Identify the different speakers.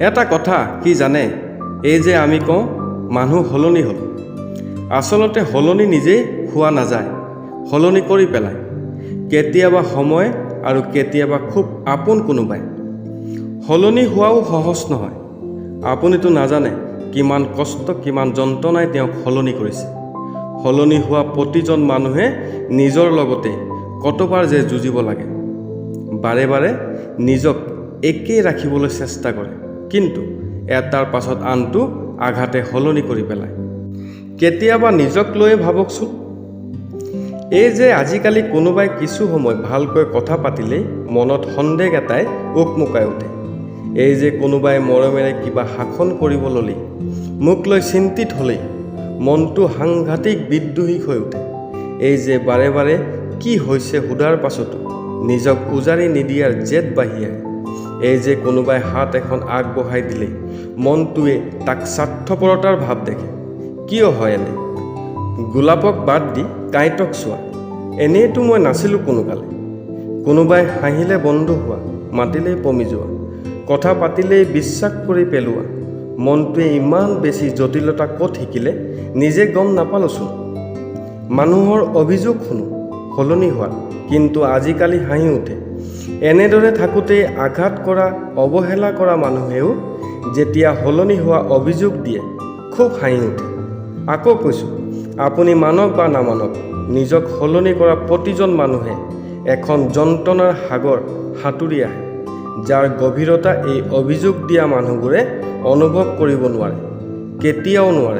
Speaker 1: এটা কথা কি জানে, এই যে আমি কওঁ মানুহ সলনি হ'ল, আচলতে সলনি নিজেই হোৱা নাযায়, সলনি কৰি পেলায়। কেতিয়াবা সময় আৰু কেতিয়াবা খুব আপোন কোনোবাই। সলনি হোৱাও সহজ নহয়। আপুনিতো নাজানে কিমান কষ্ট কিমান যন্ত্ৰণাই তেওঁক সলনি কৰিছে। সলনি হোৱা প্ৰতিজন মানুহে নিজৰ লগতে কতবাৰ যে যুঁজিব লাগে। বাৰে বাৰে নিজক একেই ৰাখিবলৈ চেষ্টা কৰে, কিন্তু এটাৰ পাছত আনটো আঘাতে সলনি কৰি পেলায়। কেতিয়াবা নিজক লৈয়ে ভাবকচোন, এই যে আজিকালি কোনোবাই কিছু সময় ভালকৈ কথা পাতিলেই মনত সন্দেহ এটাই উকমুকাই উঠে। এই যে কোনোবাই মৰমেৰে কিবা শাসন কৰিব ল'লেই, মোক লৈ চিন্তিত হ'লেই মনটো সাংঘাতিক বিদ্ৰোহী হৈ উঠে। এই যে বাৰে বাৰে কি হৈছে সোধাৰ পাছতো নিজক উজাৰি নিদিয়াৰ জেদ বাঢ়ি আহে। এই যে কোনোবাই হাত এখন আগবঢ়াই দিলেই মনটোৱে তাক স্বাৰ্থপৰতাৰ ভাৱ দেখে। কিয় হয় এনে? গোলাপক বাদ দি কাঁইটক চোৱা, এনেইতো মই নাছিলোঁ কোনোকালে। কোনোবাই হাঁহিলে বন্ধু হোৱা, মাতিলেই পমি যোৱা, কথা পাতিলেই বিশ্বাস কৰি পেলোৱা। মনটোৱে ইমান বেছি জটিলতা ক'ত শিকিলে নিজে গম নাপালোচোন। মানুহৰ অভিযোগ শুনো সলনি হোৱাত, কিন্তু আজিকালি হাঁহি উঠে। এনেদৰে থাকোঁতেই আঘাত কৰা অৱহেলা কৰা মানুহেও যেতিয়া সলনি হোৱা অভিযোগ দিয়ে খুব হাঁহি উঠে। আকৌ কৈছোঁ, আপুনি মানক বা নামানক, নিজক সলনি কৰা প্ৰতিজন মানুহে এখন যন্ত্ৰণাৰ সাগৰ সাঁতুৰি আহে, যাৰ গভীৰতা এই অভিযোগ দিয়া মানুহবোৰে অনুভৱ কৰিব নোৱাৰে, কেতিয়াও নোৱাৰে।